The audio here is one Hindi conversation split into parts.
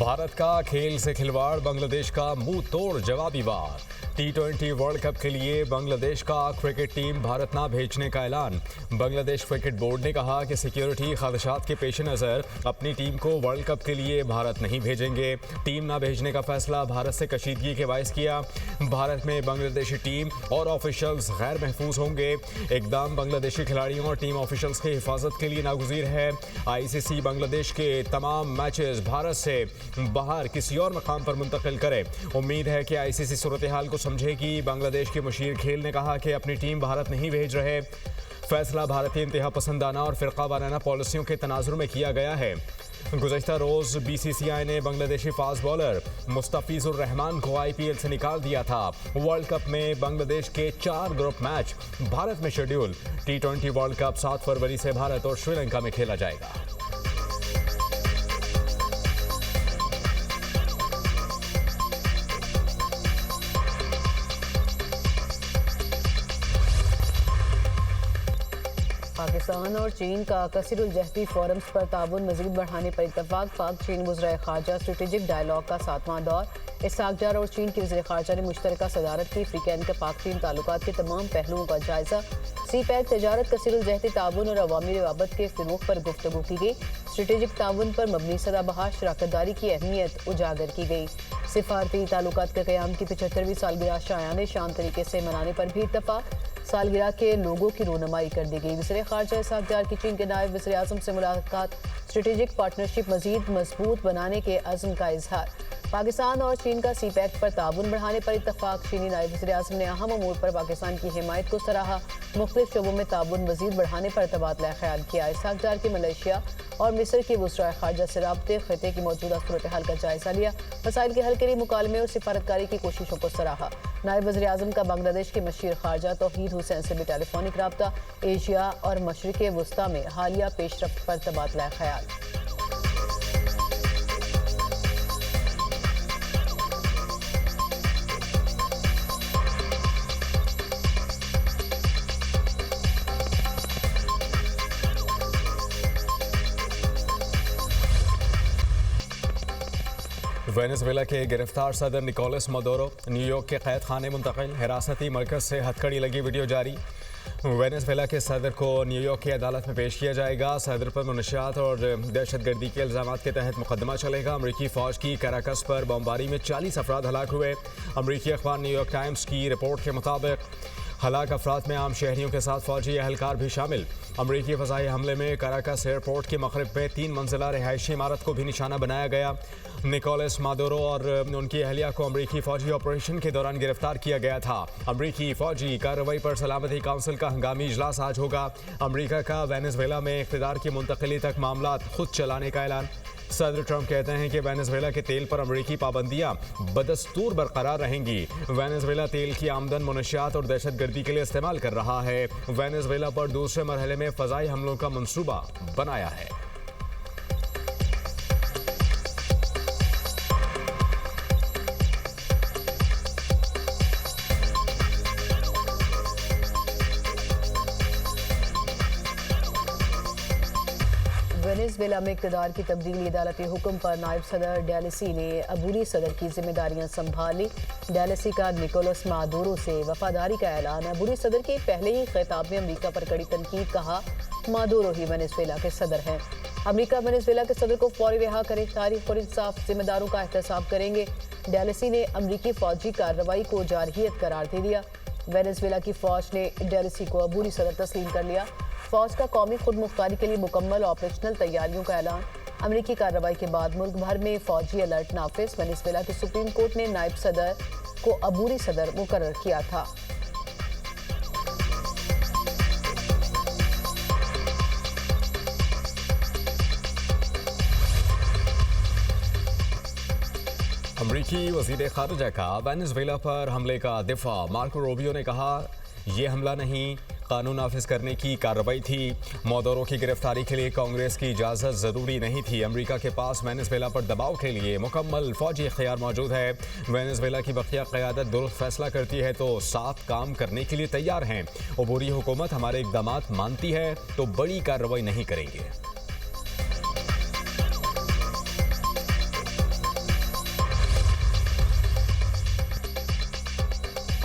भारत का खेल से खिलवाड़, बांग्लादेश का मुंह तोड़ जवाबी वार। T20 वर्ल्ड कप के लिए बांग्लादेश का क्रिकेट टीम भारत ना भेजने का ऐलान। बांग्लादेश क्रिकेट बोर्ड ने कहा कि सिक्योरिटी खदशात के पेश नज़र अपनी टीम को वर्ल्ड कप के लिए भारत नहीं भेजेंगे। टीम ना भेजने का फैसला भारत से कशीदगी के बायस किया। भारत में बांग्लादेशी टीम और ऑफिशियल्स गैर महफूज होंगे। इकदाम बांग्लादेशी खिलाड़ियों और टीम ऑफिशियल्स की हिफाजत के लिए नागुज़ीर है। ICC बांग्लादेश के तमाम मैचेस भारत से बाहर किसी और मकाम पर मुंतकिल करे। उम्मीद है कि ICC सूरत हाल को समझेगी। बांग्लादेश के मशीर खेल ने कहा कि अपनी टीम भारत नहीं भेज रहे। फैसला भारतीय इंतहा पसंदाना और फिरका वाराना पॉलिसियों के तनाजुर में किया गया है। गुज़श्ता रोज़ BCCI ने बांग्लादेशी फास्ट बॉलर मुस्तफिजुर रहमान को IPL से निकाल दिया था। वर्ल्ड कप में बांग्लादेश के 4 ग्रुप मैच भारत में शेड्यूल। T20 वर्ल्ड कप 7 फरवरी से भारत और श्रीलंका में खेला जाएगा। पाकिस्तान और चीन का कसीरुल-जहदी फोरम्स पर ताउन मज़ीद बढ़ाने पर इत्तफाक। पाक चीन वज़ीर ख़ारजा स्ट्रेटेजिक डायलॉग का 7वां दौर। इसहाक डार और चीन के वज़ीर ख़ारजा ने मुश्तरका सदारत की। फ्रीकैन के पाक चीन ताल्लुकात के तमाम पहलुओं का जायज़ा। CPEC तजारत, कसीरुल-जहदी ताउन और अवामी रवाबत के फ़रोग़ पर गुफ्तगू की गई। स्ट्रेटेजिक ताउन पर मबनी सदाबहार शराकतदारी की अहमियत उजागर की गई। सिफारती ताल्लुकात के क़याम की 75वीं सालगिरह शायाने शान तरीके से मनाने पर भी इत्तफाक। सालगिरह के लोगों की रोनुमाई कर दी गई। वज़ीर ख़ारजा इसहाक डार की चीन के नायब वज़ीर आज़म से मुलाकात। स्ट्रेटेजिक पार्टनरशिप मज़ीद मजबूत बनाने के अज़्म का इजहार। पाकिस्तान और चीन का CPEC पर ताउन बढ़ाने पर इत्तफाक। चीनी नायब वज़ीर आज़म ने अहम अमूर पर पाकिस्तान की हिमायत को सराहा। मुख्तलिफ शोबों में ताउन मज़ीद बढ़ाने पर तबादला ख्याल किया। इसहाक डार के मलेशिया और मिस्र की वज़ीर ख़ारजा से राब्ते, ख़िते की मौजूदा सूरत हाल का जायज़ा लिया। मसाइल के हल के लिए मुकालमे और सिफारतकारी की कोशिशों को सराहा। नायब वज़ीर आज़म का बांग्लादेश के मशीर ख़ारजा तौहीद हुसैन से भी टेलीफोनिक रब्ता। एशिया और मशरिक़ वस्ता में हालिया पेशरफ्त पर तबादला ख्याल। वेनेजुएला के गिरफ्तार सदर निकोलस मदुरो न्यूयॉर्क के कैद खाने मुंतकिल। हिरासती मरकज से हथकड़ी लगी वीडियो जारी। वेनेजुएला के सदर को न्यूयॉर्क की अदालत में पेश किया जाएगा। सदर पर मुनशियात और दहशतगर्दी के इल्ज़ाम के तहत मुकदमा चलेगा। अमरीकी फ़ौज की कराकस पर बमबारी में 40 अफराद हलाक हुए। अमरीकी अखबार न्यूयॉर्क टाइम्स की रिपोर्ट के मुताबिक हलाक अफराद में आम शहरियों के साथ फौजी एहलकार भी शामिल। अमरीकी फ़ज़ाई हमले में कराकस एयरपोर्ट के मग़रिब में 3 मंजिला रिहायशी इमारत को भी निशाना बनाया गया। निकोलस मादुरो और उनकी अहलिया को अमरीकी फ़ौजी ऑपरेशन के दौरान गिरफ्तार किया गया था। अमरीकी फ़ौजी कार्रवाई पर सलामती काउंसिल का हंगामी इजलास आज होगा। अमरीका का वेनेजुएला में इक़्तिदार की मुंतकिली तक मामला खुद चलाने का ऐलान। सदर ट्रंप कहते हैं कि वेनेजुएला के तेल पर अमरीकी पाबंदियां बदस्तूर बरकरार रहेंगी। वेनेजुएला तेल की आमदन मुनशियात और दहशतगर्दी के लिए इस्तेमाल कर रहा है। वेनेजुएला पर दूसरे मरहले में फ़ज़ाई हमलों का मंसूबा बनाया है। वेनेजुएला में इक़्तिदार की तब्दीली। अदालती हुक्म पर नायब सदर डेलेसी ने अबूरी सदर की जिम्मेदारियां संभाली। डेलेसी का निकोलस मादुरो से वफादारी का ऐलान। अबूरी सदर के पहले ही खिताब में अमरीका पर कड़ी तनकीद। कहा, मादुरो ही वेनेजुएला के सदर हैं। अमरीका वेनेजुएला के सदर को फौरी रिहा करे। तारीख और इंसाफ जिम्मेदारों का एहतसाब करेंगे। डेलेसी ने अमरीकी फौजी कार्रवाई को जारहियत करार दे दिया। वेनेजुएला की फौज ने डेलेसी को अबूरी सदर तस्लीम कर लिया। फौज का कौमी खुद मुख्तारी के लिए मुकम्मल ऑपरेशनल तैयारियों का ऐलान। अमरीकी कार्रवाई के बाद मुल्क भर में फौजी अलर्ट नाफिज। वेनेजुएला की सुप्रीम कोर्ट ने नायब सदर को अबूरी सदर मुकर्रर किया था। अमरीकी वज़ीर ख़ारजा का वेनेजुएला पर हमले का दिफा। मार्को रूबियो ने कहा, यह हमला नहीं, कानून नाफिज करने की कार्रवाई थी। मादुरो की गिरफ्तारी के लिए कांग्रेस की इजाज़त ज़रूरी नहीं थी। अमेरिका के पास वेनेजुएला पर दबाव के लिए मुकम्मल फौजी इख्तियार मौजूद है। वेनेजुएला की बकिया क़यादत दुरुस्त फैसला करती है तो साथ काम करने के लिए तैयार हैं। अबूरी हुकूमत हमारे इक़दामात मानती है तो बड़ी कार्रवाई नहीं करेंगे।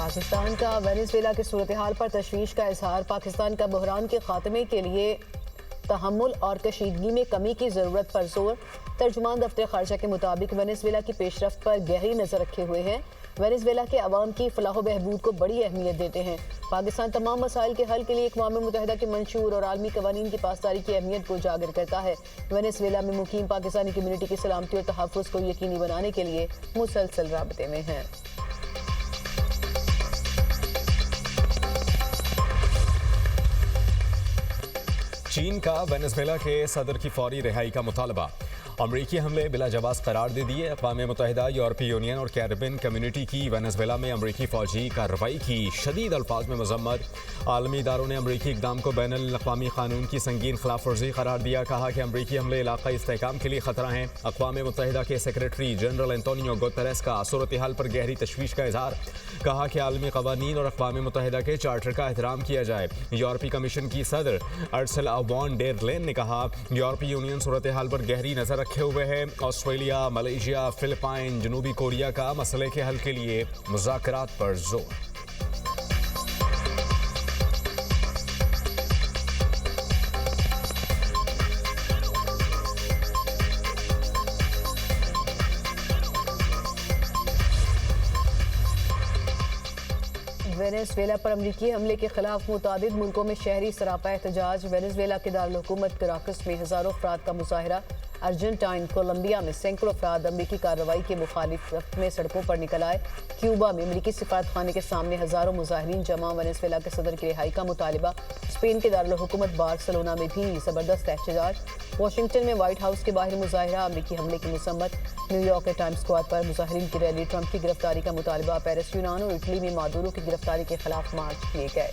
पाकिस्तान का वेनेजुएला की सूरत हाल पर तशवीश का इजहार। पाकिस्तान का बहरान के खात्मे के लिए तहम्मुल और कशीदगी में कमी की ज़रूरत पर जोर। तर्जुमान दफ्तर खारजा के मुताबिक वेनेजुएला की पेशरफ्त पर गहरी नज़र रखे हुए हैं। वेनेजुएला के अवाम की फलाह बहबूद को बड़ी अहमियत देते हैं। पाकिस्तान तमाम मसाइल के हल के लिए अक़वाम मुत्तहिदा के मंशूर और आलमी कवानीन की पासदारी की अहमियत को उजागर करता है। वेनेजुएला में मुकीम पाकिस्तानी कम्यूनिटी की सलामती और तहफ़्फ़ुज़ को यकीनी बनाने के लिए मुसलसल राबते में हैं। चीन का वेनेजुएला के सदर की फौरी रिहाई का मुतालबा। अमरीकी हमले बिला जवाब करार दे दिए। अक़वाम मुत्तहिदा, यूरोपीय यूनियन और कैरिबियन कम्यूनिटी की वेनेजुएला में अमरीकी फ़ौजी कार्रवाई की शदीद अल्फाज में मजम्मत। आलमी इदारों ने अमरीकी इक़दाम को बैनुल अक़वामी क़ानून की संगीन खिलाफ वर्जी करार दिया। कहा कि अमरीकी हमले इलाक़ाई इस्तेहकाम के लिए ख़तरा हैं। अक़वाम मुत्तहिदा के सेक्रेटरी जनरल एंटोनियो गुतेरेस का सूरत हाल पर गहरी तशवीश का इजहार। कहा कि आलमी क़वानीन और अक़वाम मुत्तहिदा के चार्टर का एहतराम किया जाए। यूरोपीय कमीशन की सदर अर्सुला वॉन डेर लेन ने कहा यूरोपीय यूनियन सूरत हाल पर गहरी नज़र रखे हुए है। ऑस्ट्रेलिया, मलेशिया, फिलिपाइन, जनूबी कोरिया का मसले के हल के लिए मुज़ाकरात पर जोर। वेनेजुएला पर अमरीकी हमले के खिलाफ मुतादिद मुल्कों में शहरी सरापा एहतजाज। वेनेजुएला के दारुल हुकूमत कराकस में हज़ारों अफराद का मुजाहरा। अर्जेंटाइन, कोलंबिया में सैकड़ों अफराद अमरीकी कार्रवाई के मुखालिफत में सड़कों पर निकल आए। क्यूबा में अमरीकी सिफारत खाने के सामने हज़ारों मुजाहिरीन जमा। वेनेजुएला के सदर की रिहाई का मुतालिबा। स्पेन के दारुल हुकूमत बार्सिलोना में भी ज़बरदस्त एहतजाज। वाशिंगटन में वाइट हाउस के बाहर मुजाहिरा। अमरीकी हमले की मुसम्मत। न्यूयॉर्क के टाइम्स स्क्वायर पर मुजाहिरीन की रैली। ट्रंप की गिरफ्तारी का मुतालिबा। पेरिस, यूनान और इटली में मादुरो की गिरफ्तारी के खिलाफ मार्च किए गए।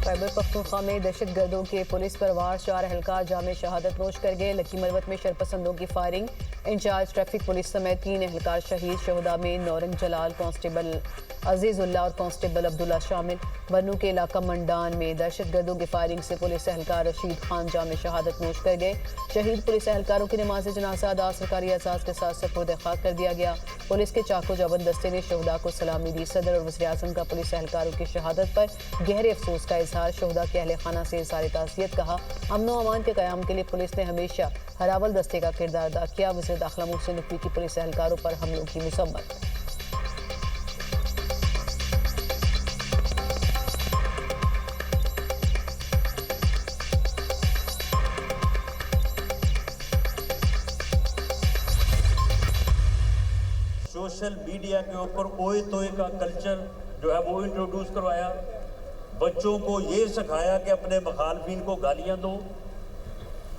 खैबर पख्तूनख्वा में दहशत गर्दों के पुलिस पर वार। 4 एहलकार जामे शहादत नोश कर गए। लकी मरवत में शरपसंदों की फायरिंग। इंचार्ज ट्रैफिक पुलिस समेत 3 एहलकार शहीद। शहदा में नौरंग जलाल, कांस्टेबल अजीजुल्लाह और कांस्टेबल अब्दुल्ला शामिल। बन्नू के इलाका मंडान में दहशत गर्दों की फायरिंग से पुलिस एहलकार रशीद खान जामे शहादत नोश कर गए। शहीद पुलिस एहलकारों की नमाज जनाजा अदा सरकारी एहसास के साथ सपुर्द खाक कर दिया गया। पुलिस के चाको जबन दस्ते ने शहदा को सलामी दी। सदर और वज़ीर आज़म का पुलिस एहलकारों की शहादत पर गहरे अफसोस का इजहार। शहदा के अहले खाना से इज़हार ताज़ियत कहा। अमन व अमान के क़याम के लिए पुलिस ने हमेशा हरावल दस्ते का किरदार अदा किया। वज़ीर दाखिला मोहसिन नकवी की पुलिस एहलकारों पर हमलों की मुसम्मत। सोशल मीडिया के ऊपर ओए तोए का कल्चर जो है वो इंट्रोड्यूस करवाया। बच्चों को ये सिखाया कि अपने मुखालफिन को गालियां दो,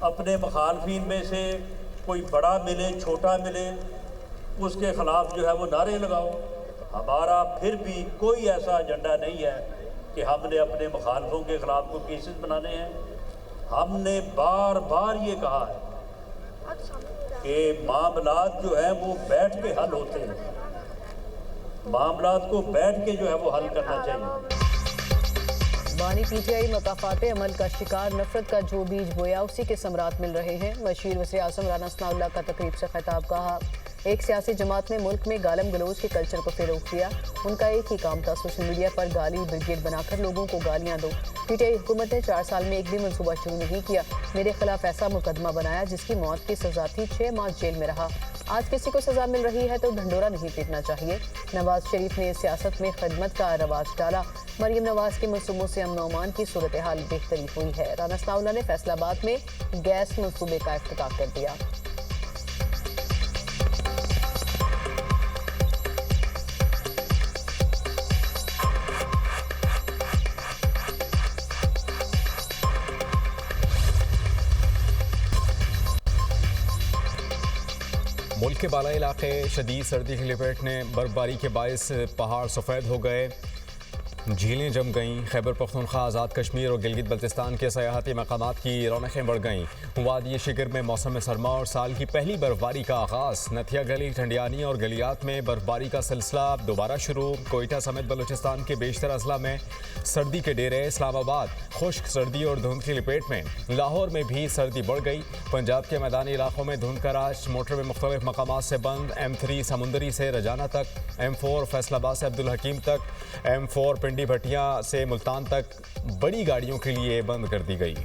अपने मुखालफिन में से कोई बड़ा मिले छोटा मिले उसके ख़िलाफ़ जो है वो नारे लगाओ। हमारा फिर भी कोई ऐसा एजेंडा नहीं है कि हमने अपने मुखालफों के ख़िलाफ़ कोई केसेस बनाने हैं। हमने बार बार ये कहा है कि मामलात जो है वो बैठ के हल होते हैं। मामलात को बैठ के जो है वो हल करना चाहिए। बानी पीटीआई मकाफात अमल का शिकार। नफरत का जो बीज बोया उसी के समरात मिल रहे हैं। मशीर वज़ीर आज़म राना सनाउल्लाह का तकरीब से खिताब। कहा एक सियासी जमात ने मुल्क में गालम गलोच के कल्चर को फ़रोग़ दिया। उनका एक ही काम था सोशल मीडिया पर गाली ब्रिगेड बनाकर लोगों को गालियां दो। पीटीआई हुकूमत ने 4 साल में एक भी मनसूबा शुरू नहीं किया। मेरे खिलाफ ऐसा मुकदमा बनाया जिसकी मौत की सज़ा थी। 6 माह जेल में रहा। आज किसी को सज़ा मिल रही है तो ढंडोरा नहीं पीटना चाहिए। नवाज शरीफ ने सियासत में खिदमत का रवाज डाला। मरियम नवाज के मनसूबों से अमन अमान की सूरत हाल बेहतरी हुई है। राना सनाउल्लाह ने फैसलाबाद में गैस मनसूबे का इफ्तिताह कर दिया। मुल्क के बालाई इलाके शदीद सर्दी की लपेट ने बर्फबारी के बायस पहाड़ सफ़ेद हो गए। झीलें जम गईं। खैबर पख्तूनख्वा, आज़ाद कश्मीर और गिलगित बल्तिस्तान के सयाहती मकामात की रौनकें बढ़ गईं। वादी शिकर में मौसम सरमा और साल की पहली बर्फबारी का आगाज़। नथिया गली, ठंडियानी और गलियात में बर्फबारी का सिलसिला दोबारा शुरू। कोयटा समेत बलूचिस्तान के बेशतर अजला में सर्दी के डेरे। इस्लामाबाद खुश्क सर्दी और धुंध की लपेट में। लाहौर में भी सर्दी बढ़ गई। पंजाब के मैदानी इलाकों में धुंध का राज। मोटर में मुख्तलिफ मकामात से बंद। M3 समुंदरी से रजाना तक, M4 फैसलाबाद से अब्दुल हकीम तक, M4 पिंडी भटिया से मुल्तान तक बड़ी गाड़ियों के लिए बंद कर दी गई।